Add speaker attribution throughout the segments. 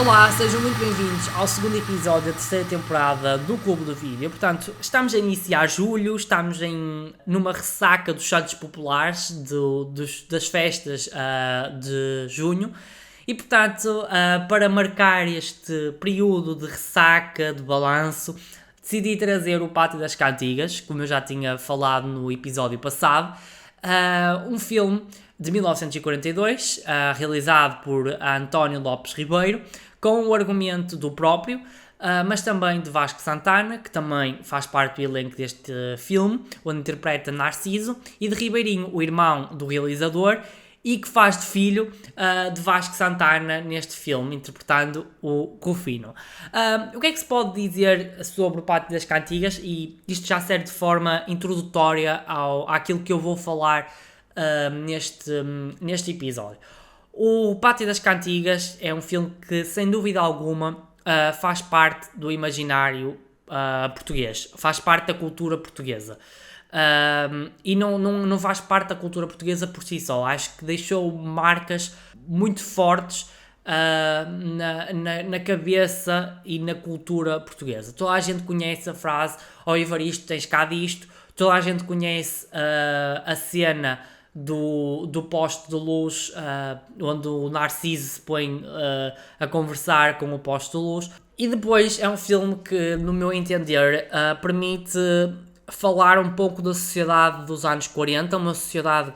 Speaker 1: Olá, sejam muito bem-vindos ao segundo episódio da terceira temporada do Clube do Vídeo. Portanto, estamos a iniciar julho, estamos numa ressaca dos santos populares das festas de junho e, portanto, para marcar este período de ressaca, de balanço, decidi trazer o Pátio das Cantigas, como eu já tinha falado no episódio passado, um filme de 1942, realizado por António Lopes Ribeiro, com o argumento do próprio, mas também de Vasco Santana, que também faz parte do elenco deste filme, onde interpreta Narciso, e de Ribeirinho, o irmão do realizador, e que faz de filho de Vasco Santana neste filme, interpretando o Rufino. O que é que se pode dizer sobre o Pátio das Cantigas? E isto já serve de forma introdutória àquilo que eu vou falar neste episódio. O Pátio das Cantigas é um filme que, sem dúvida alguma, faz parte do imaginário português, faz parte da cultura portuguesa. E não faz parte da cultura portuguesa por si só. Acho que deixou marcas muito fortes na cabeça e na cultura portuguesa. Toda a gente conhece a frase: "Ó Evaristo, tens cá disto". Toda a gente conhece a cena do poste de luz, onde o Narciso se põe a conversar com o poste de luz. E depois é um filme que, no meu entender, permite falar um pouco da sociedade dos anos 40, uma sociedade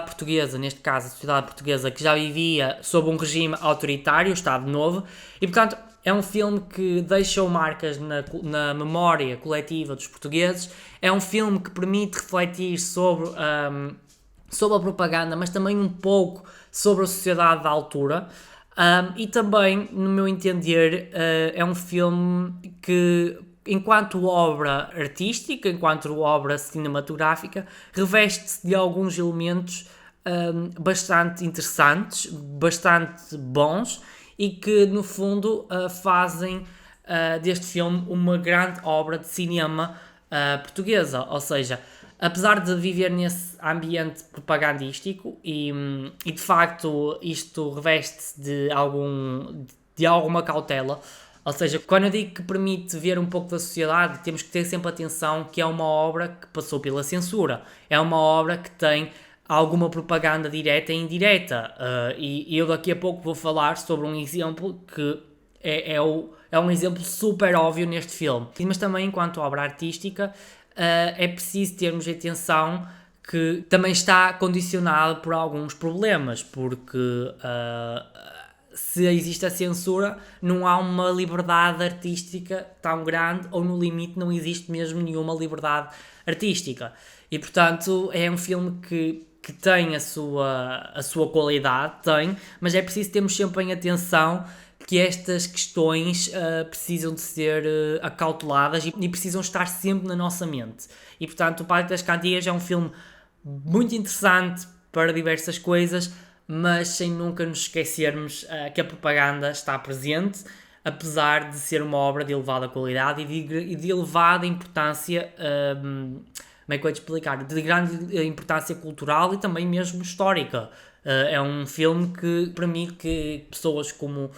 Speaker 1: portuguesa, neste caso a sociedade portuguesa, que já vivia sob um regime autoritário, o Estado Novo, e portanto é um filme que deixou marcas na memória coletiva dos portugueses. É um filme que permite refletir sobre a propaganda, mas também um pouco sobre a sociedade da altura. E também, no meu entender, é um filme que, enquanto obra artística, enquanto obra cinematográfica, reveste-se de alguns elementos bastante interessantes, bastante bons, e que, no fundo, fazem deste filme uma grande obra de cinema portuguesa. Ou seja, apesar de viver nesse ambiente propagandístico e de facto isto reveste-se de alguma cautela, ou seja, quando eu digo que permite ver um pouco da sociedade, temos que ter sempre atenção que é uma obra que passou pela censura, é uma obra que tem alguma propaganda direta e indireta, e eu daqui a pouco vou falar sobre um exemplo que é um exemplo super óbvio neste filme. Mas também, enquanto obra artística, é preciso termos atenção que também está condicionado por alguns problemas, porque se existe a censura, não há uma liberdade artística tão grande, ou no limite não existe mesmo nenhuma liberdade artística. E portanto é um filme que tem a sua qualidade, mas é preciso termos sempre em atenção que estas questões precisam de ser acauteladas e precisam estar sempre na nossa mente. E portanto o Pátio das Cantigas é um filme muito interessante para diversas coisas, mas sem nunca nos esquecermos que a propaganda está presente, apesar de ser uma obra de elevada qualidade e de elevada importância, como é que eu vou te explicar, de grande importância cultural e também mesmo histórica. É um filme que permite que pessoas como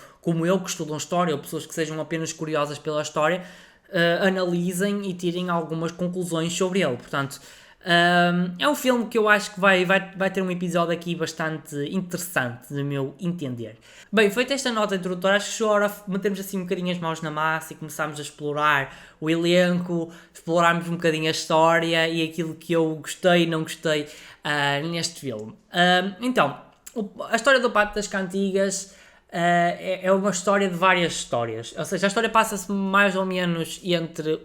Speaker 1: eu, que estudam História, ou pessoas que sejam apenas curiosas pela História, analisem e tirem algumas conclusões sobre ele. Portanto, é um filme que eu acho que vai ter um episódio aqui bastante interessante, no meu entender. Bem, feita esta nota introdutória, acho que chegou a hora de metermos assim um bocadinho as mãos na massa e começarmos a explorar o elenco, explorarmos um bocadinho a história e aquilo que eu gostei e não gostei neste filme. Então, a história do Pátio das Cantigas é uma história de várias histórias. Ou seja, a história passa-se mais ou menos entre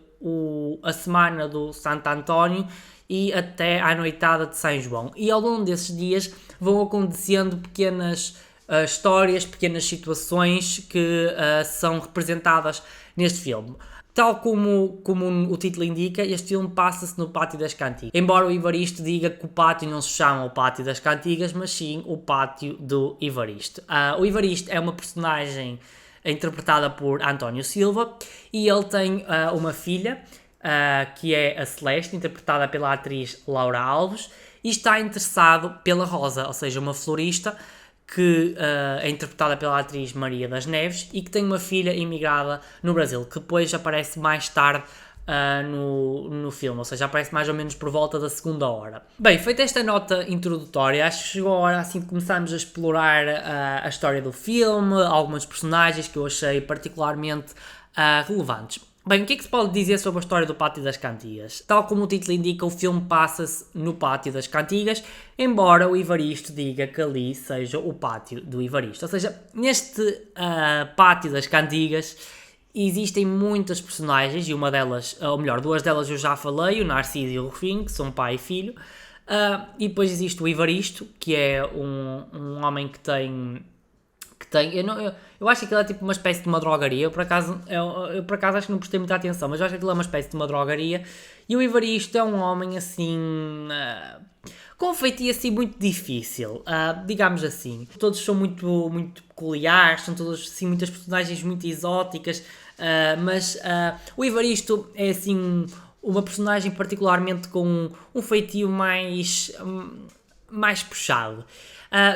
Speaker 1: a semana do Santo António e até à noitada de São João. E ao longo desses dias vão acontecendo pequenas histórias, pequenas situações que são representadas neste filme. Tal como o título indica, este filme passa-se no Pátio das Cantigas. Embora o Evaristo diga que o pátio não se chama o Pátio das Cantigas, mas sim o Pátio do Evaristo. O Evaristo é uma personagem interpretada por António Silva e ele tem uma filha, que é a Celeste, interpretada pela atriz Laura Alves, e está interessado pela Rosa, ou seja, uma florista que é interpretada pela atriz Maria das Neves e que tem uma filha imigrada no Brasil, que depois aparece mais tarde no filme, ou seja, aparece mais ou menos por volta da segunda hora. Bem, feita esta nota introdutória, acho que chegou a hora assim de começarmos a explorar a história do filme, algumas personagens que eu achei particularmente relevantes. Bem, o que é que se pode dizer sobre a história do Pátio das Cantigas? Tal como o título indica, o filme passa-se no Pátio das Cantigas, embora o Evaristo diga que ali seja o Pátio do Evaristo. Ou seja, neste Pátio das Cantigas existem muitas personagens, e uma delas, ou melhor, duas delas eu já falei, o Narciso e o Rufino, que são pai e filho, e depois existe o Evaristo, que é um homem que tem eu acho que aquilo é tipo uma espécie de uma drogaria. Eu por acaso acho que não prestei muita atenção, mas eu acho que aquilo é uma espécie de uma drogaria. E o Evaristo é um homem assim com um feitio assim muito difícil, digamos assim. Todos são muito, muito peculiares, são todos assim muitas personagens muito exóticas, mas o Evaristo é assim uma personagem particularmente com um feitio mais puxado.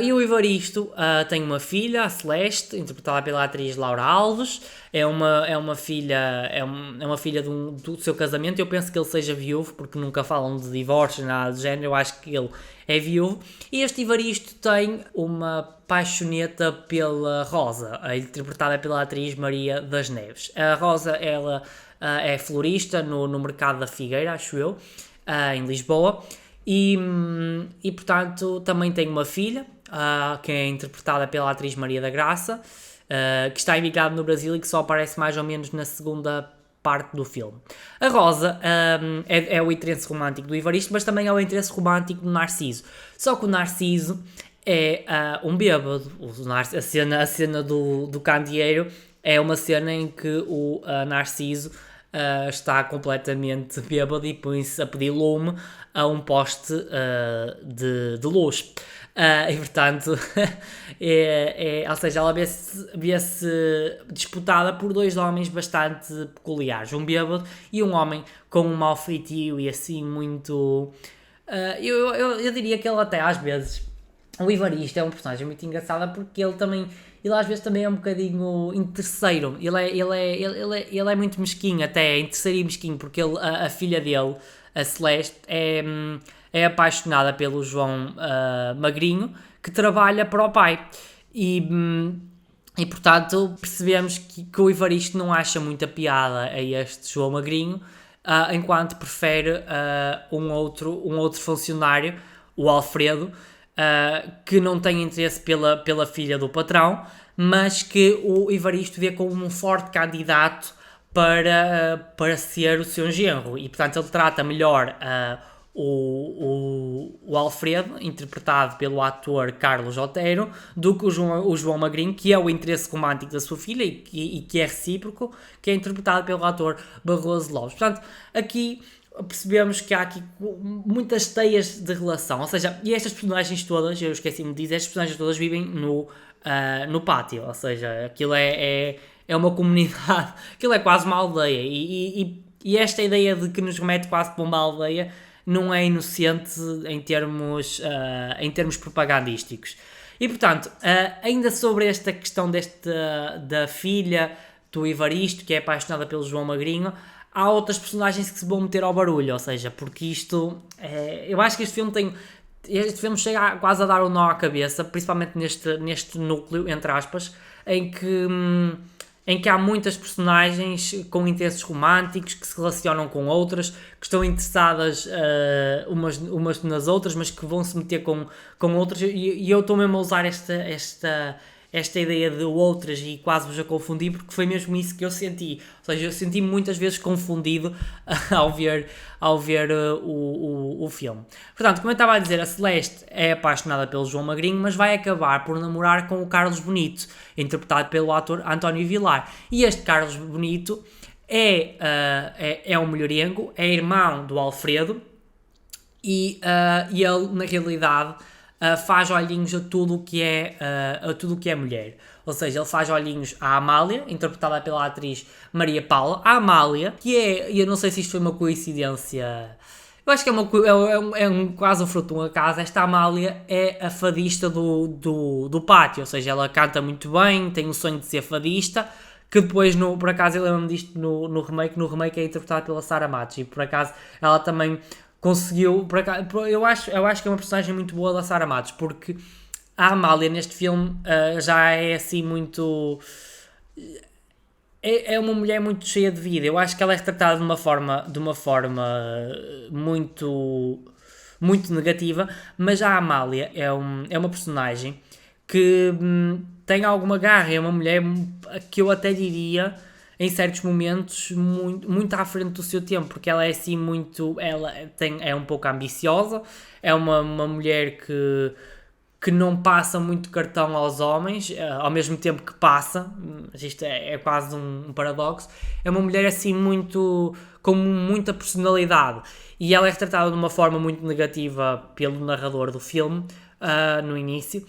Speaker 1: E o Evaristo tem uma filha, a Celeste, interpretada pela atriz Laura Alves. É uma filha do seu casamento. Eu penso que ele seja viúvo, porque nunca falam de divórcio, nada do género. Eu acho que ele é viúvo. E este Evaristo tem uma paixoneta pela Rosa, interpretada pela atriz Maria das Neves. A Rosa, ela é florista no Mercado da Figueira, acho eu, em Lisboa. E portanto também tem uma filha, que é interpretada pela atriz Maria da Graça, que está emigrada no Brasil e que só aparece mais ou menos na segunda parte do filme. A Rosa é o interesse romântico do Evaristo, mas também é o interesse romântico do Narciso. Só que o Narciso é um bêbado. A cena do candeeiro é uma cena em que o Narciso está completamente bêbado e põe-se a pedir lume a um poste de luz. E portanto, ou seja, ela vê-se disputada por dois homens bastante peculiares, um bêbado e um homem com um mau feitio e assim muito... eu diria que ele até às vezes... O Evaristo é um personagem muito engraçado porque ele às vezes também é um bocadinho interesseiro. Ele é muito mesquinho, até é interesseiro e mesquinho, porque a filha dele, a Celeste, é apaixonada pelo João Magrinho, que trabalha para o pai. E portanto percebemos que o Evaristo não acha muita piada a este João Magrinho, enquanto prefere um outro funcionário, o Alfredo, que não tem interesse pela filha do patrão, mas que o Evaristo vê como um forte candidato para ser o seu genro, e portanto ele trata melhor o Alfredo, interpretado pelo ator Carlos Otero, do que o João Magrinho, que é o interesse romântico da sua filha e que é recíproco, que é interpretado pelo ator Barroso Lopes. Portanto, aqui percebemos que há aqui muitas teias de relação, ou seja, e estas personagens todas, eu esqueci-me de dizer, estas personagens todas vivem no pátio, ou seja, aquilo é uma comunidade, aquilo é quase uma aldeia, e esta ideia de que nos remete quase para uma aldeia não é inocente em termos propagandísticos. E portanto, ainda sobre esta questão da filha do Evaristo, que é apaixonada pelo João Magrinho, há outras personagens que se vão meter ao barulho, ou seja, porque isto... eu acho que este filme chega quase a dar um nó à cabeça, principalmente neste núcleo, entre aspas, em que há muitas personagens com interesses românticos que se relacionam com outras, que estão interessadas umas nas outras, mas que vão se meter com outras, e eu estou mesmo a usar esta ideia de outras e quase vos a confundir, porque foi mesmo isso que eu senti. Ou seja, eu senti-me muitas vezes confundido ao ver o filme. Portanto, como eu estava a dizer, a Celeste é apaixonada pelo João Magrinho, mas vai acabar por namorar com o Carlos Bonito, interpretado pelo ator António Vilar. E este Carlos Bonito é um mulherengo, é irmão do Alfredo, e ele, na realidade... faz olhinhos a tudo o que é mulher. Ou seja, ele faz olhinhos à Amália, interpretada pela atriz Maria Paula. A Amália, que é, eu não sei se isto foi uma coincidência, Eu acho que quase um fruto de um acaso. Esta Amália é a fadista do pátio, ou seja, ela canta muito bem, tem o sonho de ser fadista, que depois, por acaso, eu lembro-me disto no remake é interpretado pela Sarah Matos, e por acaso ela também conseguiu, eu acho que é uma personagem muito boa da Sarah Matos, porque a Amália neste filme já é assim muito... É uma mulher muito cheia de vida. Eu acho que ela é retratada de uma forma muito, muito negativa, mas a Amália é uma personagem que tem alguma garra, é uma mulher que eu até diria, em certos momentos, muito, muito à frente do seu tempo, porque ela é assim muito, é um pouco ambiciosa, é uma mulher que não passa muito cartão aos homens, ao mesmo tempo que passa, mas isto é quase um paradoxo, é uma mulher assim muito, com muita personalidade, e ela é retratada de uma forma muito negativa pelo narrador do filme, no início,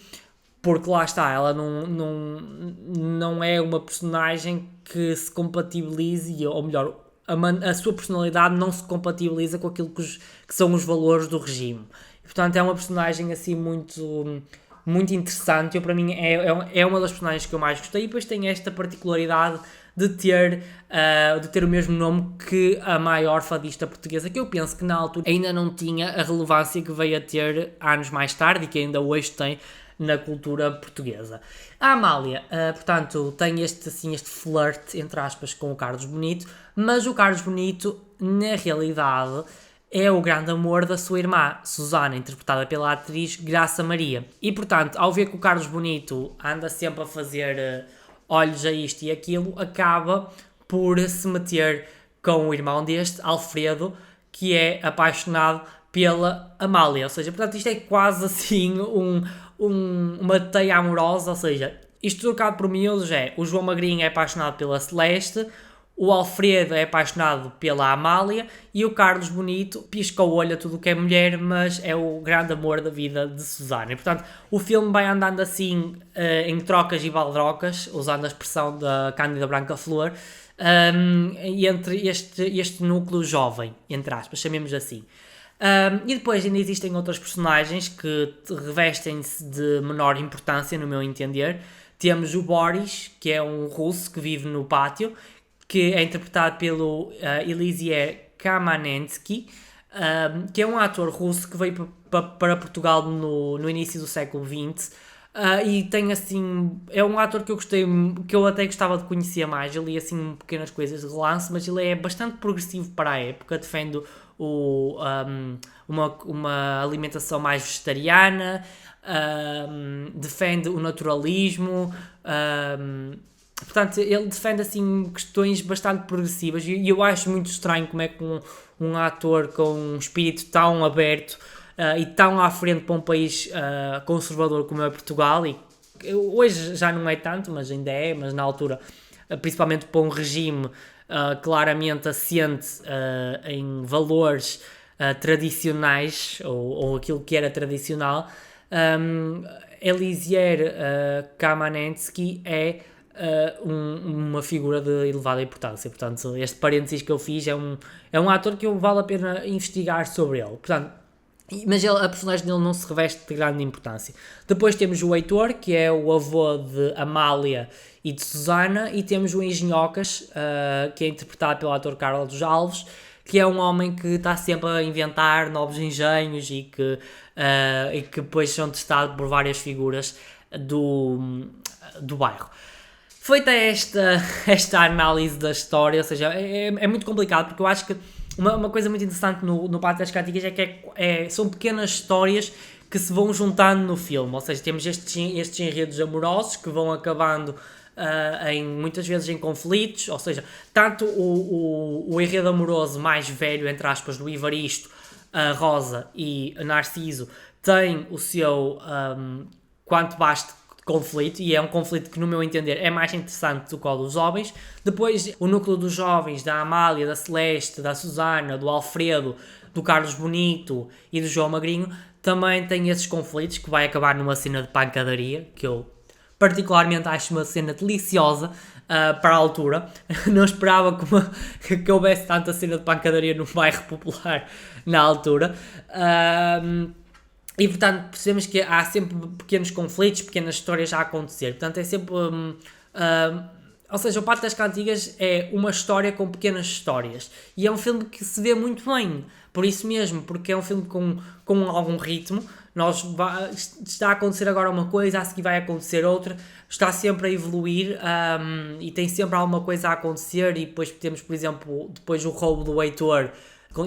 Speaker 1: porque lá está, ela não é uma personagem que se compatibilize, ou melhor, a sua personalidade não se compatibiliza com aquilo que são os valores do regime. E, portanto, é uma personagem assim muito, muito interessante. Para mim é uma das personagens que eu mais gostei. E depois tem esta particularidade de ter o mesmo nome que a maior fadista portuguesa, que eu penso que na altura ainda não tinha a relevância que veio a ter anos mais tarde e que ainda hoje tem na cultura portuguesa. A Amália, portanto, tem este flirt, entre aspas, com o Carlos Bonito, mas o Carlos Bonito, na realidade, é o grande amor da sua irmã, Susana, interpretada pela atriz Graça Maria. E, portanto, ao ver que o Carlos Bonito anda sempre a fazer olhos a isto e aquilo, acaba por se meter com o irmão deste, Alfredo, que é apaixonado pela Amália. Ou seja, portanto, isto é quase assim uma teia amorosa, ou seja, isto trocado por miúdos é: o João Magrinho é apaixonado pela Celeste, o Alfredo é apaixonado pela Amália e o Carlos Bonito pisca o olho a tudo o que é mulher, mas é o grande amor da vida de Susana. E, portanto, o filme vai andando assim em trocas e baldrocas, usando a expressão da Cândida Branca Flor, entre este núcleo jovem, entre aspas, chamemos assim. E depois ainda existem outras personagens que revestem-se de menor importância, no meu entender. Temos o Boris, que é um russo que vive no pátio, que é interpretado pelo Eliezer Kamanensky, que é um ator russo que veio para Portugal no início do século XX. E tem assim, é um ator que eu gostei, que eu até gostava de conhecer mais. Eu li assim pequenas coisas de relance, mas ele é bastante progressivo para a época, defende uma alimentação mais vegetariana, defende o naturalismo, portanto ele defende assim questões bastante progressivas, e eu acho muito estranho como é que um ator com um espírito tão aberto e tão à frente para um país conservador como é Portugal, e hoje já não é tanto, mas ainda é, mas na altura, principalmente para um regime claramente assente em valores tradicionais, ou aquilo que era tradicional, Eliezer Kamanensky é uma figura de elevada importância. Portanto, este parênteses que eu fiz é um ator que vale a pena investigar sobre ele. Portanto, mas a personagem dele não se reveste de grande importância. Depois temos o Heitor, que é o avô de Amália e de Susana, e temos o Engenhocas, que é interpretado pelo ator Carlos Alves, que é um homem que está sempre a inventar novos engenhos e que depois são testados por várias figuras do bairro. Feita esta análise da história, ou seja, é muito complicado, porque eu acho que uma coisa muito interessante no Pátio das Cantigas é que são pequenas histórias que se vão juntando no filme, ou seja, temos estes enredos amorosos que vão acabando muitas vezes em conflitos, ou seja, tanto o enredo amoroso mais velho, entre aspas, do Ivaristo, a Rosa e a Narciso, tem o seu quanto baste conflito, e é um conflito que, no meu entender, é mais interessante do que o dos jovens. Depois, o núcleo dos jovens, da Amália, da Celeste, da Susana, do Alfredo, do Carlos Bonito e do João Magrinho, também tem esses conflitos, que vai acabar numa cena de pancadaria, que eu particularmente acho uma cena deliciosa, para a altura. Não esperava que houvesse tanta cena de pancadaria num bairro popular na altura. E portanto percebemos que há sempre pequenos conflitos, pequenas histórias a acontecer. Portanto é sempre... ou seja, o Pátio das Cantigas é uma história com pequenas histórias. E é um filme que se vê muito bem. Por isso mesmo, porque é um filme com algum ritmo. Está a acontecer agora uma coisa, a seguir vai acontecer outra. Está sempre a evoluir e tem sempre alguma coisa a acontecer. E depois temos, por exemplo, depois o roubo do Heitor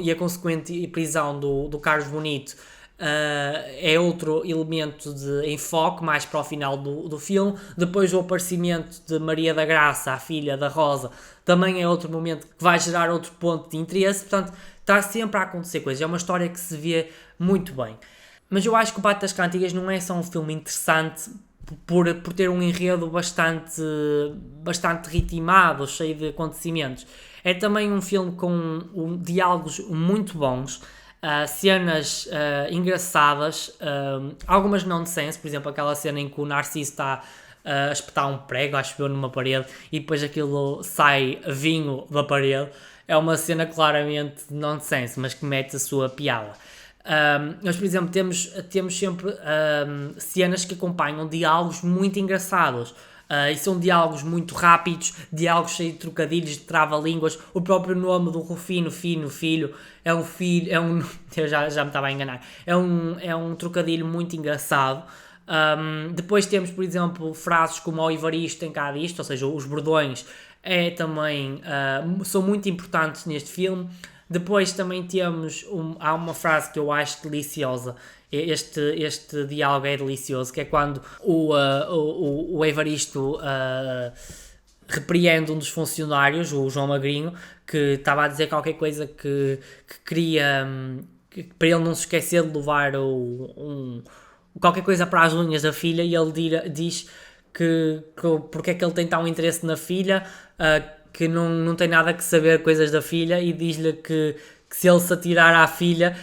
Speaker 1: e a consequente prisão do Carlos Bonito. É outro elemento de enfoque mais para o final do filme. Depois o aparecimento de Maria da Graça, a filha da Rosa, também é outro momento que vai gerar outro ponto de interesse. Portanto, está sempre a acontecer coisas. É uma história que se vê muito bem. Mas eu acho que o Pátio das Cantigas não é só um filme interessante por ter um enredo bastante ritmado, cheio de acontecimentos. É também um filme com diálogos muito bons, cenas engraçadas, algumas nonsense, por exemplo, aquela cena em que o Narciso está a espetar um prego, acho eu, numa parede, e depois aquilo sai vinho da parede. É uma cena claramente nonsense, mas que mete a sua piada. Nós, por exemplo, temos sempre cenas que acompanham diálogos muito engraçados. E são diálogos muito rápidos, diálogos cheios de trocadilhos, de trava-línguas. O próprio nome do Rufino, filho, eu já me estava a enganar. É um trocadilho muito engraçado. Depois temos, por exemplo, frases como o Evaristo tem cá disto, ou seja, os bordões também são muito importantes neste filme. Depois também temos, há uma frase que eu acho deliciosa, este diálogo é delicioso, que é quando o Evaristo repreende um dos funcionários, o João Magrinho, que estava a dizer qualquer coisa que queria, para ele não se esquecer de levar qualquer coisa para as unhas da filha, e ele diz que porque é que ele tem tão interesse na filha, que não tem nada que saber coisas da filha, e diz-lhe que se ele se atirar à filha,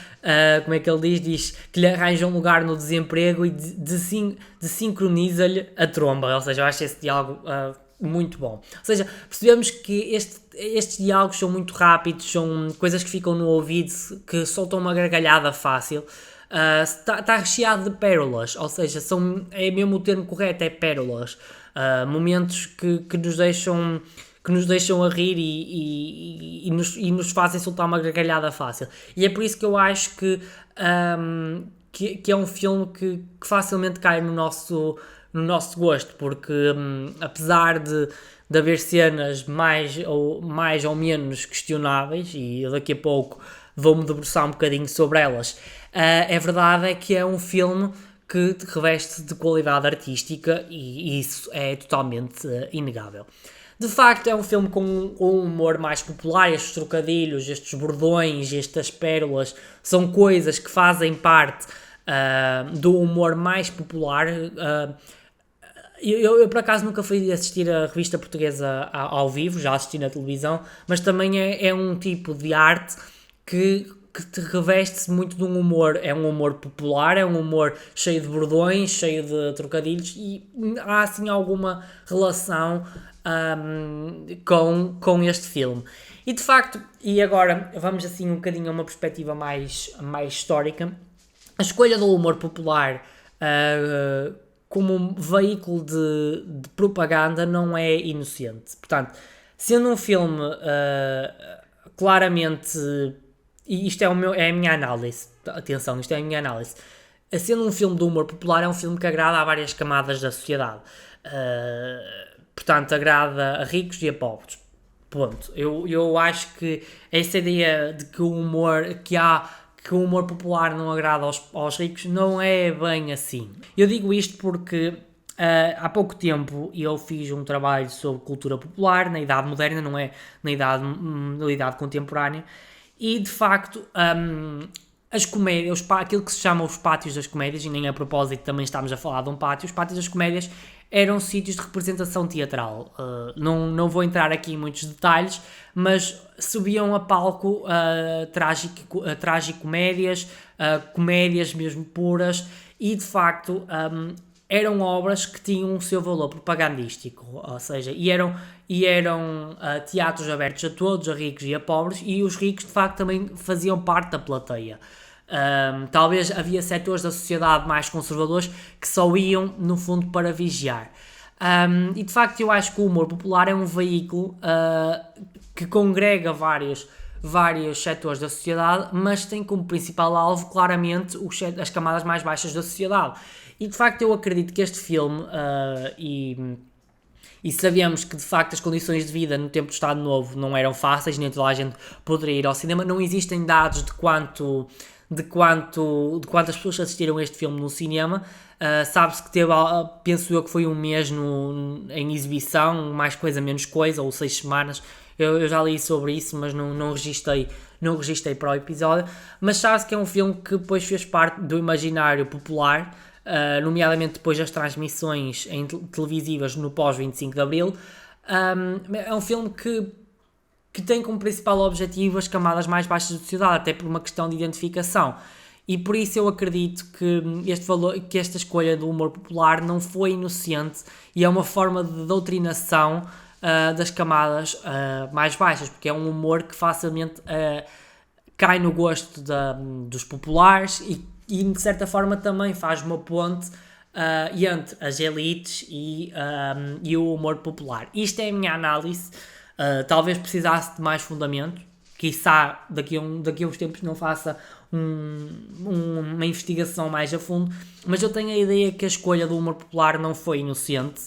Speaker 1: como é que ele diz que lhe arranja um lugar no desemprego e desincroniza-lhe a tromba. Ou seja, eu acho esse diálogo muito bom. Ou seja, percebemos que estes diálogos são muito rápidos, são coisas que ficam no ouvido, que soltam uma gargalhada fácil. Está recheado de pérolas, ou seja, é mesmo o termo correto, é pérolas. Momentos que nos deixam a rir e nos fazem soltar uma gargalhada fácil. E é por isso que eu acho que é um filme que facilmente cai no nosso gosto, porque apesar de haver cenas mais ou menos questionáveis, e eu daqui a pouco vou-me debruçar um bocadinho sobre elas, é verdade que é um filme que reveste de qualidade artística, e isso é totalmente inegável. De facto, é um filme com um humor mais popular. Estes trocadilhos, estes bordões, estas pérolas são coisas que fazem parte do humor mais popular. Eu por acaso nunca fui assistir a revista portuguesa ao vivo, já assisti na televisão, mas também é um tipo de arte que te reveste-se muito de um humor. É um humor popular, é um humor cheio de bordões, cheio de trocadilhos, e há assim alguma relação com este filme. E de facto, e agora vamos assim um bocadinho a uma perspectiva mais histórica, a escolha do humor popular como um veículo de propaganda não é inocente. Portanto, sendo um filme claramente, e isto é a minha análise, atenção, isto é a minha análise, sendo um filme de humor popular, é um filme que agrada a várias camadas da sociedade. Portanto, agrada a ricos e a pobres. Ponto. Eu acho que essa ideia de que o humor popular não agrada aos ricos não é bem assim. Eu digo isto porque há pouco tempo eu fiz um trabalho sobre cultura popular na Idade Moderna, não é na idade contemporânea, e de facto as comédias, aquilo que se chama os pátios das comédias, e nem a propósito também estamos a falar de um pátio, os pátios das comédias eram sítios de representação teatral. Não vou entrar aqui em muitos detalhes, mas subiam a palco tragicomédias, comédias mesmo puras, e de facto eram obras que tinham o seu valor propagandístico, ou seja, e e eram teatros abertos a todos, a ricos e a pobres, e os ricos de facto também faziam parte da plateia. Talvez havia setores da sociedade mais conservadores que só iam no fundo para vigiar. E de facto eu acho que o humor popular é um veículo que congrega vários setores da sociedade, mas tem como principal alvo claramente as camadas mais baixas da sociedade. E de facto eu acredito que este filme, e sabemos que de facto as condições de vida no tempo do Estado Novo não eram fáceis, nem toda a gente poderia ir ao cinema, não existem dados de quantas pessoas assistiram a este filme no cinema. Sabe-se que teve, penso eu, que foi um mês em exibição, mais coisa menos coisa, ou 6 semanas. Eu já li sobre isso, mas não registrei para o episódio. Mas sabe-se que é um filme que depois fez parte do imaginário popular, nomeadamente depois das transmissões televisivas no pós-25 de Abril. É um filme que tem como principal objetivo as camadas mais baixas da sociedade, até por uma questão de identificação. E por isso eu acredito que esta escolha do humor popular não foi inocente e é uma forma de doutrinação das camadas mais baixas, porque é um humor que facilmente cai no gosto dos populares e de certa forma também faz uma ponte entre as elites e o humor popular. Isto é a minha análise. Talvez precisasse de mais fundamento, quiçá daqui a uns tempos não faça uma investigação mais a fundo, mas eu tenho a ideia que a escolha do humor popular não foi inocente,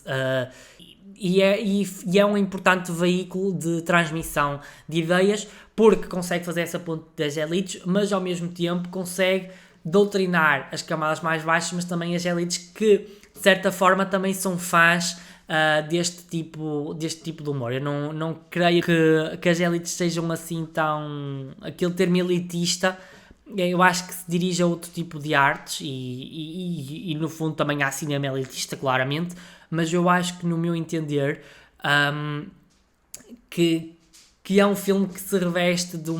Speaker 1: e é um importante veículo de transmissão de ideias, porque consegue fazer essa ponte das elites, mas ao mesmo tempo consegue doutrinar as camadas mais baixas, mas também as elites que de certa forma também são fãs deste tipo de humor. Eu não creio que as elites sejam assim tão... aquele termo elitista, eu acho que se dirige a outro tipo de artes e no fundo também há cinema elitista, claramente, mas eu acho que no meu entender que é um filme que se reveste de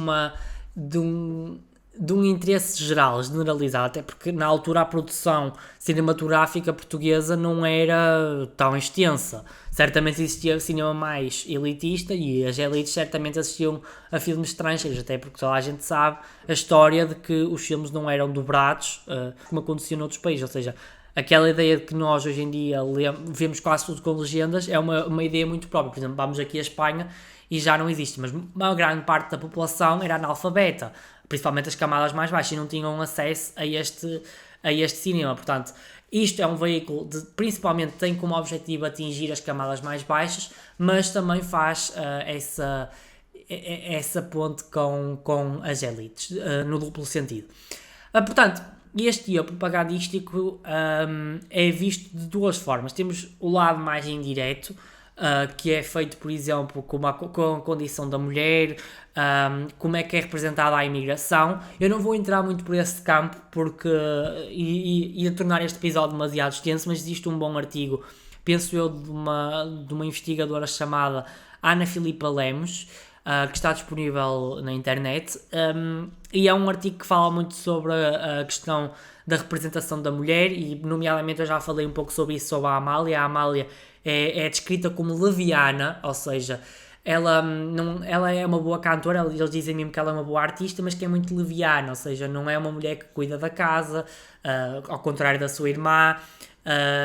Speaker 1: um interesse geral, generalizado, até porque na altura a produção cinematográfica portuguesa não era tão extensa. Certamente existia cinema mais elitista e as elites certamente assistiam a filmes estrangeiros, até porque toda a gente sabe a história de que os filmes não eram dobrados, como acontecia noutros países, ou seja, aquela ideia de que nós hoje em dia vemos quase tudo com legendas é uma ideia muito própria. Por exemplo, vamos aqui à Espanha e já não existe, mas uma grande parte da população era analfabeta, principalmente as camadas mais baixas, e não tinham acesso a este cinema. Portanto, isto é um veículo principalmente tem como objetivo atingir as camadas mais baixas, mas também faz essa ponte com as elites, no duplo sentido. Portanto, este guião propagandístico é visto de duas formas. Temos o lado mais indireto, que é feito, por exemplo, com a condição da mulher, como é que é representada a imigração. Eu não vou entrar muito por esse campo porque ia tornar este episódio demasiado extenso, mas existe um bom artigo, penso eu, de uma investigadora chamada Ana Filipa Lemos, que está disponível na internet, e é um artigo que fala muito sobre a questão da representação da mulher, e nomeadamente eu já falei um pouco sobre isso, sobre a Amália. A Amália é descrita como leviana, ou seja, ela é uma boa cantora, eles dizem mesmo que ela é uma boa artista, mas que é muito leviana, ou seja, não é uma mulher que cuida da casa, ao contrário da sua irmã,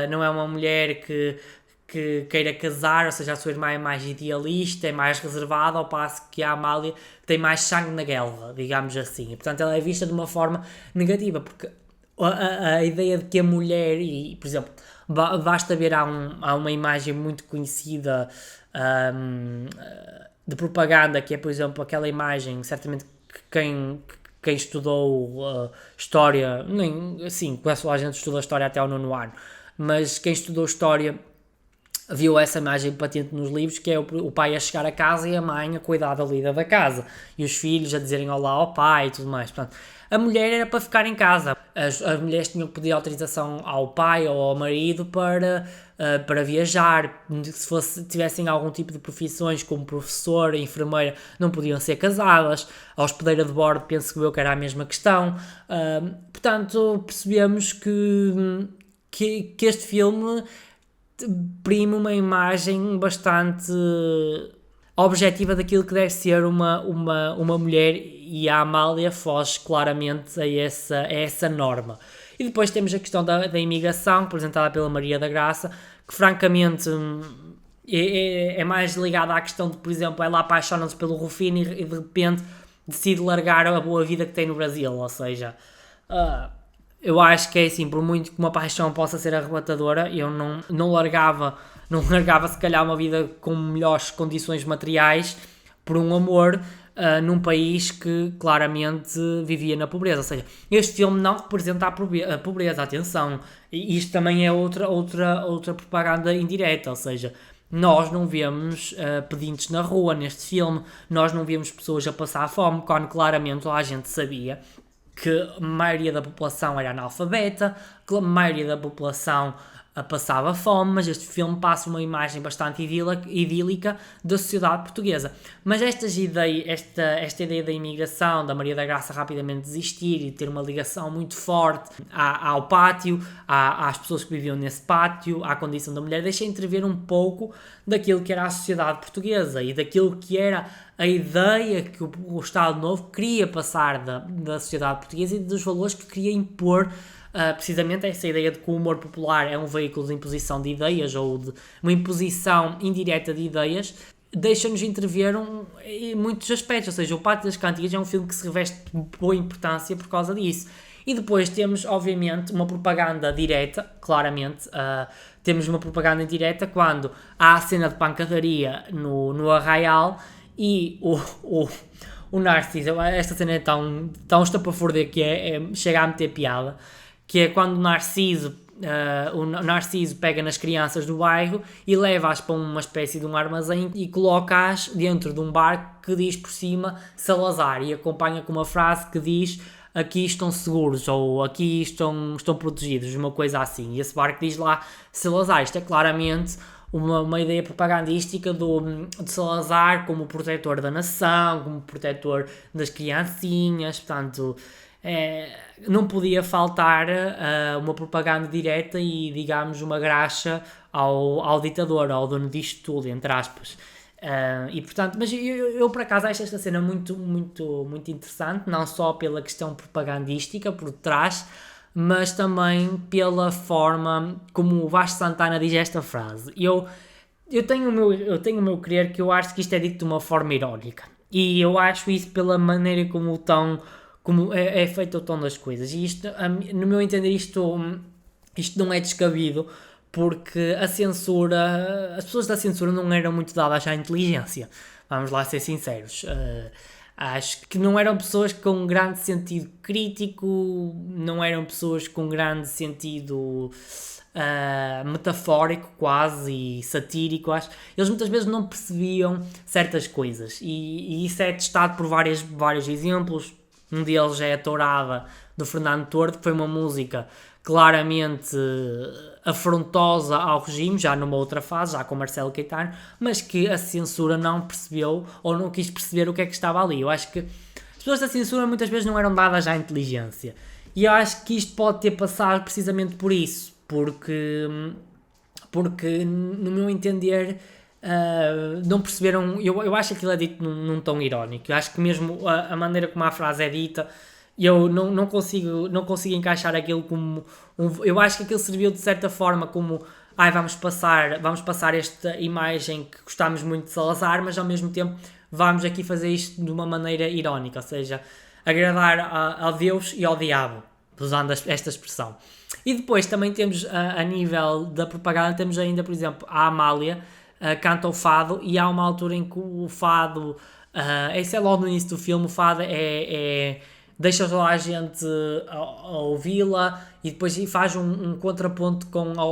Speaker 1: não é uma mulher que queira casar, ou seja, a sua irmã é mais idealista, é mais reservada, ao passo que a Amália tem mais sangue na guelra, digamos assim. E, portanto, ela é vista de uma forma negativa, porque a ideia de que a mulher, e por exemplo, basta ver, há uma imagem muito conhecida de propaganda, que é, por exemplo, aquela imagem, certamente quem estudou História, assim, quase a gente estuda História até ao 9º ano, mas quem estudou História viu essa imagem patente nos livros, que é o pai a chegar a casa e a mãe a cuidar da lida da casa, e os filhos a dizerem olá ao pai e tudo mais. Portanto, a mulher era para ficar em casa. As mulheres tinham que pedir autorização ao pai ou ao marido para viajar. Se tivessem algum tipo de profissões, como professora, enfermeira, não podiam ser casadas. A hospedeira de bordo, penso eu que era a mesma questão. Portanto, percebemos que este filme prima uma imagem bastante objetiva daquilo que deve ser uma mulher, e a Amália foge claramente a essa norma. E depois temos a questão da imigração, apresentada pela Maria da Graça, que francamente é mais ligada à questão de, por exemplo, ela apaixona-se pelo Rufino e de repente decide largar a boa vida que tem no Brasil, ou seja, eu acho que é assim, por muito que uma paixão possa ser arrebatadora, eu não largava se calhar uma vida com melhores condições materiais por um amor num país que claramente vivia na pobreza. Ou seja, este filme não representa a pobreza, atenção, e isto também é outra propaganda indireta, ou seja, nós não vemos pedintes na rua neste filme, nós não vemos pessoas a passar fome, quando claramente a gente sabia que a maioria da população era analfabeta, que a maioria da população passava fome, mas este filme passa uma imagem bastante idílica da sociedade portuguesa. Mas esta ideia da imigração, da Maria da Graça rapidamente desistir e ter uma ligação muito forte ao pátio, às pessoas que viviam nesse pátio, à condição da mulher, deixa entrever um pouco daquilo que era a sociedade portuguesa e daquilo que era a ideia que o Estado Novo queria passar da sociedade portuguesa e dos valores que queria impor. Precisamente essa ideia de que o humor popular é um veículo de imposição de ideias ou de uma imposição indireta de ideias, deixa-nos intervir em muitos aspectos. Ou seja, o Pátio das Cantigas é um filme que se reveste de boa importância por causa disso. E depois temos, obviamente, uma propaganda direta, claramente, temos uma propaganda indireta quando há a cena de pancadaria no Arraial e o Narciso, esta cena é tão estapafúrdia que chega a meter piada, que é quando o Narciso pega nas crianças do bairro e leva-as para uma espécie de um armazém e coloca-as dentro de um barco que diz por cima Salazar e acompanha com uma frase que diz aqui estão seguros ou aqui estão protegidos, uma coisa assim, e esse barco diz lá Salazar. Isto é claramente uma ideia propagandística de Salazar como protetor da nação, como protetor das criancinhas, portanto não podia faltar uma propaganda direta e, digamos, uma graxa ao ditador, ao dono disto tudo, entre aspas. E portanto, mas eu por acaso acho esta cena muito, muito, muito interessante, não só pela questão propagandística por trás, mas também pela forma como o Vasco Santana diz esta frase. Eu tenho o meu crer que eu acho que isto é dito de uma forma irónica, e eu acho isso pela maneira como é feito o tom das coisas, e isto, no meu entender, isto não é descabido, porque a censura, as pessoas da censura não eram muito dadas à inteligência, vamos lá ser sinceros. Acho que não eram pessoas com grande sentido crítico, não eram pessoas com grande sentido metafórico quase e satírico. Acho. Eles muitas vezes não percebiam certas coisas, e isso é testado por vários exemplos. Um deles é a Tourada, do Fernando Tordo, que foi uma música claramente afrontosa ao regime, já numa outra fase, já com Marcelo Caetano, mas que a censura não percebeu ou não quis perceber o que é que estava ali. Eu acho que as pessoas da censura muitas vezes não eram dadas à inteligência, e eu acho que isto pode ter passado precisamente por isso, porque no meu entender não perceberam. Eu acho que aquilo é dito num tom irónico. Eu acho que mesmo a maneira como a frase é dita, eu não consigo encaixar aquilo como eu acho que aquilo serviu de certa forma como vamos passar esta imagem que gostamos muito de Salazar, mas ao mesmo tempo vamos aqui fazer isto de uma maneira irónica, ou seja, agradar a Deus e ao diabo, usando esta expressão. E depois também temos a nível da propaganda, temos ainda, por exemplo, a Amália canta o fado, e há uma altura em que o fado, esse é logo no início do filme, o fado deixa toda a gente a ouvi-la, e depois faz um contraponto com a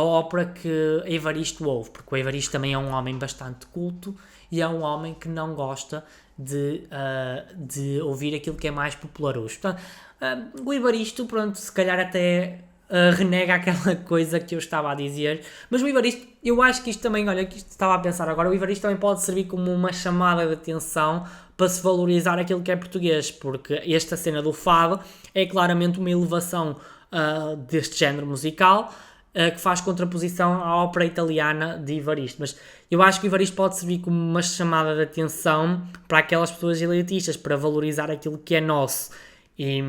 Speaker 1: ópera que Evaristo ouve, porque o Evaristo também é um homem bastante culto e é um homem que não gosta de ouvir aquilo que é mais popularoso. Portanto, o Evaristo, pronto, se calhar até renega aquela coisa que eu estava a dizer, mas o Evaristo, eu acho que isto também, olha, que isto estava a pensar agora, o Evaristo também pode servir como uma chamada de atenção para se valorizar aquilo que é português, porque esta cena do fado é claramente uma elevação deste género musical, que faz contraposição à ópera italiana de Evaristo. Mas eu acho que o Evaristo pode servir como uma chamada de atenção para aquelas pessoas elitistas, para valorizar aquilo que é nosso. E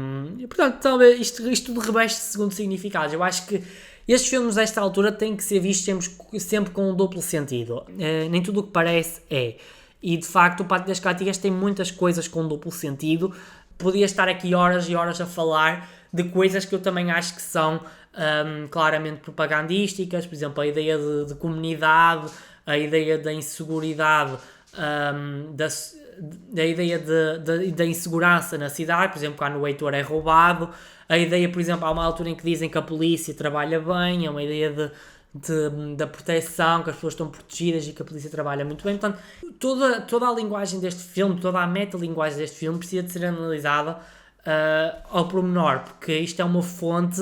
Speaker 1: portanto, talvez isto tudo reveste segundo significados. Eu acho que estes filmes, desta altura, têm que ser vistos sempre com um duplo sentido. Nem tudo o que parece é. E, de facto, o Pátio das Cantigas tem muitas coisas com duplo sentido. Podia estar aqui horas e horas a falar de coisas que eu também acho que são claramente propagandísticas. Por exemplo, a ideia de comunidade, a ideia da inseguridade, da ideia da insegurança na cidade, por exemplo, quando o Heitor é roubado. A ideia, por exemplo, há uma altura em que dizem que a polícia trabalha bem, é uma ideia da proteção, que as pessoas estão protegidas e que a polícia trabalha muito bem. Portanto, toda a linguagem deste filme, toda a metalinguagem deste filme precisa de ser analisada ao pormenor, porque isto é uma fonte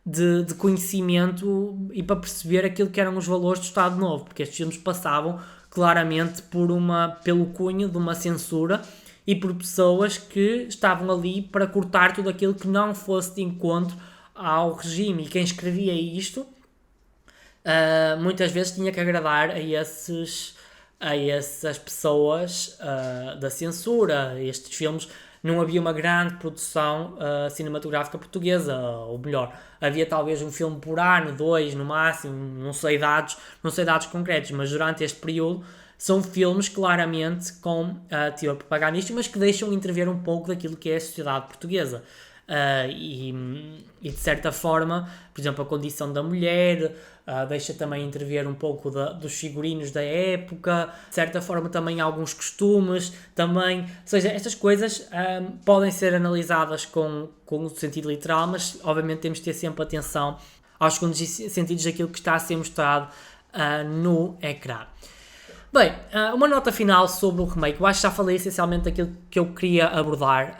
Speaker 1: de conhecimento e para perceber aquilo que eram os valores do Estado Novo, porque estes filmes passavam claramente pelo cunho de uma censura e por pessoas que estavam ali para cortar tudo aquilo que não fosse de encontro ao regime. E quem escrevia isto muitas vezes tinha que agradar a essas pessoas da censura. Estes filmes, não havia uma grande produção cinematográfica portuguesa, ou melhor, havia talvez um filme por ano, 2 no máximo, não sei dados concretos, mas durante este período são filmes claramente com teor propagandístico, mas que deixam intervir um pouco daquilo que é a sociedade portuguesa. E de certa forma, por exemplo, a condição da mulher, deixa também intervir um pouco dos figurinos da época, de certa forma também alguns costumes, também, ou seja, estas coisas podem ser analisadas com o sentido literal, mas obviamente temos de ter sempre atenção aos segundos sentidos daquilo que está a ser mostrado no ecrã. Bem, uma nota final sobre o remake. Eu acho que já falei essencialmente daquilo que eu queria abordar.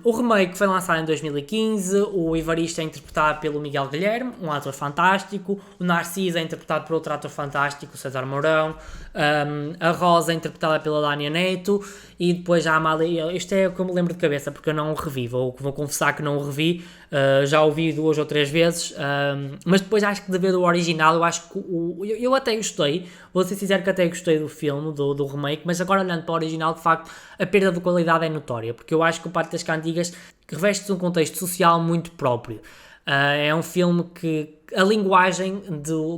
Speaker 1: O remake foi lançado em 2015, o Evaristo é interpretado pelo Miguel Guilherme, um ator fantástico, o Narciso é interpretado por outro ator fantástico, o César Mourão, a Rosa é interpretada pela Dania Neto, e depois a Amália, isto é o que eu me lembro de cabeça, porque eu não o revi, vou confessar que não o revi, já o vi 2 ou 3 vezes, mas depois acho que de ver o original, eu acho que eu até gostei, vou ser sincero que até gostei do filme, do remake, mas agora olhando para o original, de facto, a perda de qualidade é notória, porque eu acho que o Pátio das Cantigas reveste um contexto social muito próprio. É um filme que a linguagem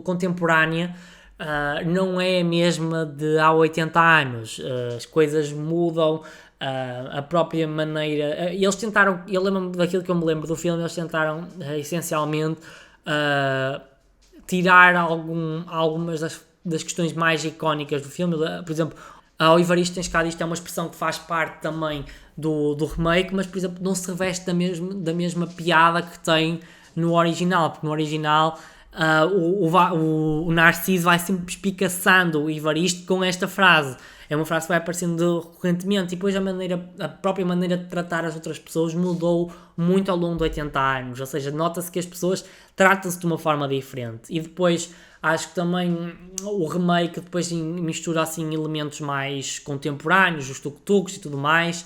Speaker 1: contemporânea não é a mesma de há 80 anos, as coisas mudam, a própria maneira, eles tentaram, eu lembro-me daquilo que eu me lembro do filme, eles tentaram essencialmente tirar algumas das questões mais icónicas do filme. Por exemplo, ao Evaristo tens cá, isto é uma expressão que faz parte também do remake, mas por exemplo não se reveste da mesma piada que tem no original, porque no original o Narciso vai sempre espicaçando o Evaristo com esta frase. É uma frase que vai aparecendo recorrentemente, e depois a própria maneira de tratar as outras pessoas mudou muito ao longo de 80 anos, ou seja, nota-se que as pessoas tratam-se de uma forma diferente. E depois acho que também o remake depois mistura assim elementos mais contemporâneos, os tuk-tuks e tudo mais,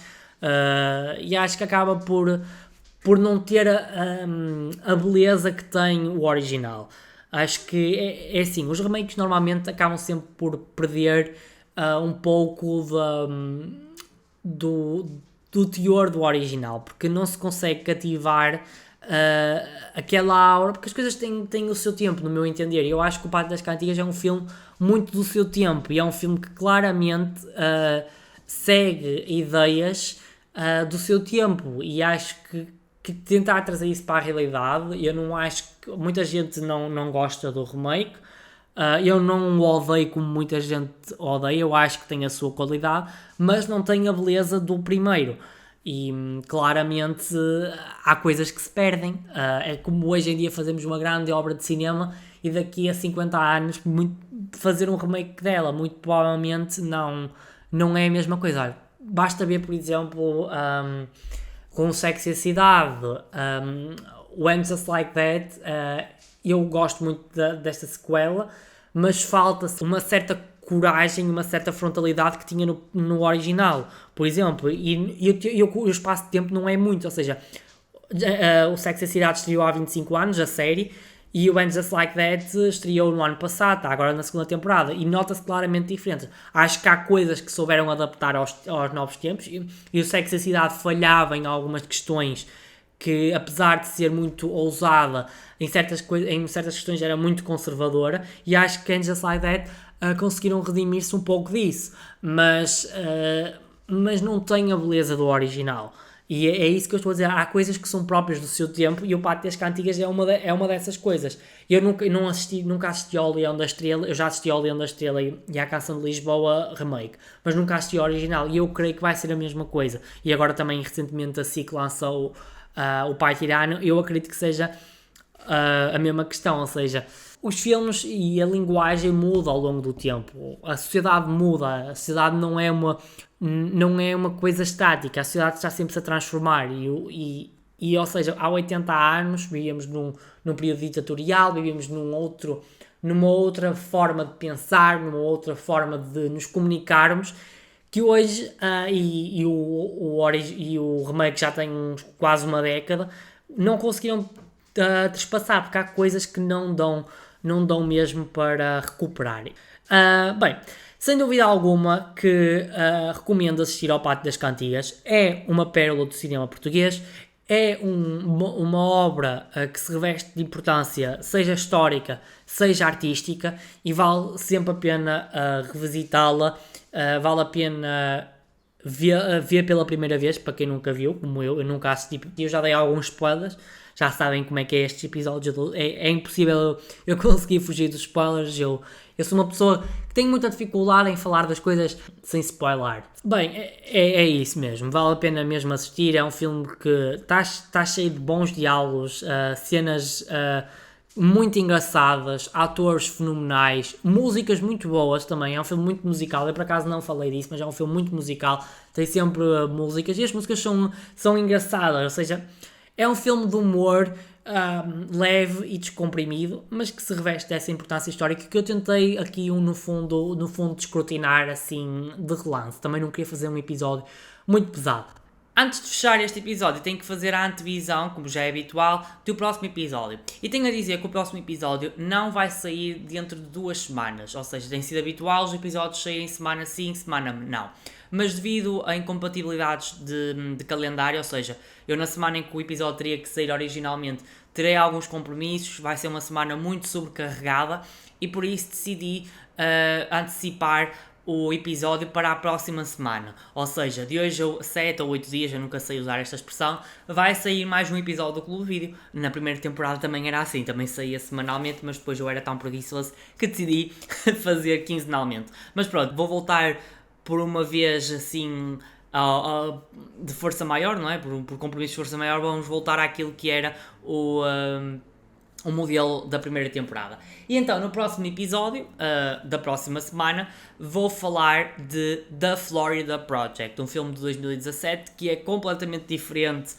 Speaker 1: e acho que acaba por não ter a beleza que tem o original. Acho que é assim, os remakes normalmente acabam sempre por perder um pouco do teor do original, porque não se consegue cativar aquela aura, porque as coisas têm o seu tempo, no meu entender. Eu acho que o Pátio das Cantigas é um filme muito do seu tempo, e é um filme que claramente segue ideias do seu tempo, e acho que tentar trazer isso para a realidade, eu não acho que muita gente não gosta do remake, eu não o odeio como muita gente odeia, eu acho que tem a sua qualidade, mas não tem a beleza do primeiro, e claramente há coisas que se perdem. É como hoje em dia fazemos uma grande obra de cinema e daqui a 50 anos fazer um remake dela, muito provavelmente não é a mesma coisa. Olha, basta ver, por exemplo, com o Sexy e a Cidade, When Just Like That, eu gosto muito desta sequela, mas falta-se uma certa coragem, uma certa frontalidade que tinha no original, por exemplo, e o espaço de tempo não é muito, ou seja, O Sex and the City estreou há 25 anos, a série, e o And Just Like That estreou no ano passado, está agora na segunda temporada, e nota-se claramente diferença. Acho que há coisas que souberam adaptar aos novos tempos, e o Sex and the City falhava em algumas questões que, apesar de ser muito ousada, em certas questões era muito conservadora, e acho que And Just Like That conseguiram redimir-se um pouco disso, mas não tem a beleza do original. E é isso que eu estou a dizer. Há coisas que são próprias do seu tempo, e o Pátio das Cantigas é uma dessas coisas. Eu nunca assisti ao Leão da Estrela. Eu já assisti ao Leão da Estrela e à Canção de Lisboa remake, mas nunca assisti ao original, e eu creio que vai ser a mesma coisa. E agora também recentemente a SIC lançou o Pai Tirano. Eu acredito que seja a mesma questão, ou seja, os filmes e a linguagem mudam ao longo do tempo, a sociedade muda, a sociedade não é uma coisa estática, a sociedade está sempre a transformar, e ou seja, há 80 anos vivíamos num período ditatorial, vivíamos numa outra forma de pensar, numa outra forma de nos comunicarmos, que hoje, e o remake já tem quase uma década, não conseguiram trespassar, porque há coisas que não dão mesmo para recuperar. Bem, sem dúvida alguma que recomendo assistir ao Pátio das Cantigas. É uma pérola do cinema português, é uma obra que se reveste de importância, seja histórica, seja artística, e vale sempre a pena revisitá-la, vale a pena ver pela primeira vez, para quem nunca viu, como eu nunca assisti, eu já dei alguns spoilers. Já sabem como é que é estes episódios. É impossível eu conseguir fugir dos spoilers. Eu sou uma pessoa que tem muita dificuldade em falar das coisas sem spoiler. Bem, é isso mesmo. Vale a pena mesmo assistir. É um filme que está cheio de bons diálogos, cenas muito engraçadas, atores fenomenais, músicas muito boas também. É um filme muito musical. Eu por acaso não falei disso, mas é um filme muito musical. Tem sempre músicas, e as músicas são engraçadas. Ou seja, é um filme de humor leve e descomprimido, mas que se reveste dessa importância histórica que eu tentei aqui no fundo descortinar assim de relance. Também não queria fazer um episódio muito pesado. Antes de fechar este episódio, tenho que fazer a antevisão, como já é habitual, do próximo episódio. E tenho a dizer que o próximo episódio não vai sair dentro de 2 semanas. Ou seja, tem sido habitual os episódios saírem semana sim, semana não. Mas devido a incompatibilidades de calendário, ou seja, eu na semana em que o episódio teria que sair originalmente, terei alguns compromissos, vai ser uma semana muito sobrecarregada, e por isso decidi antecipar o episódio para a próxima semana. Ou seja, de hoje a 7 ou 8 dias, eu nunca sei usar esta expressão, vai sair mais um episódio do Clube Vídeo. Na primeira temporada também era assim, também saía semanalmente, mas depois eu era tão preguiçoso que decidi fazer quinzenalmente. Mas pronto, vou voltar por uma vez assim de força maior, não é? Por compromisso de força maior, vamos voltar àquilo que era o modelo da primeira temporada. E então, no próximo episódio da próxima semana, vou falar de The Florida Project, um filme de 2017 que é completamente diferente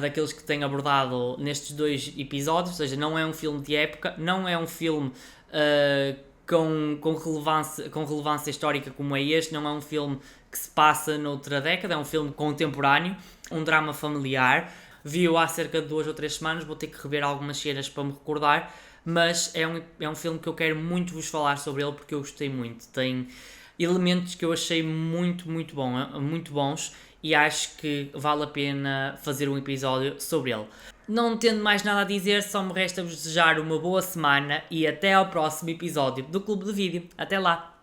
Speaker 1: daqueles que tenho abordado nestes 2 episódios, ou seja, não é um filme de época, não é um filme com relevância histórica como é este, não é um filme que se passa noutra década, é um filme contemporâneo, um drama familiar. Vi-o há cerca de 2 ou 3 semanas, vou ter que rever algumas cenas para me recordar, mas é um filme que eu quero muito vos falar sobre ele porque eu gostei muito. Tem elementos que eu achei muito bons, e acho que vale a pena fazer um episódio sobre ele. Não tendo mais nada a dizer, só me resta vos desejar uma boa semana e até ao próximo episódio do Clube de Vídeo. Até lá!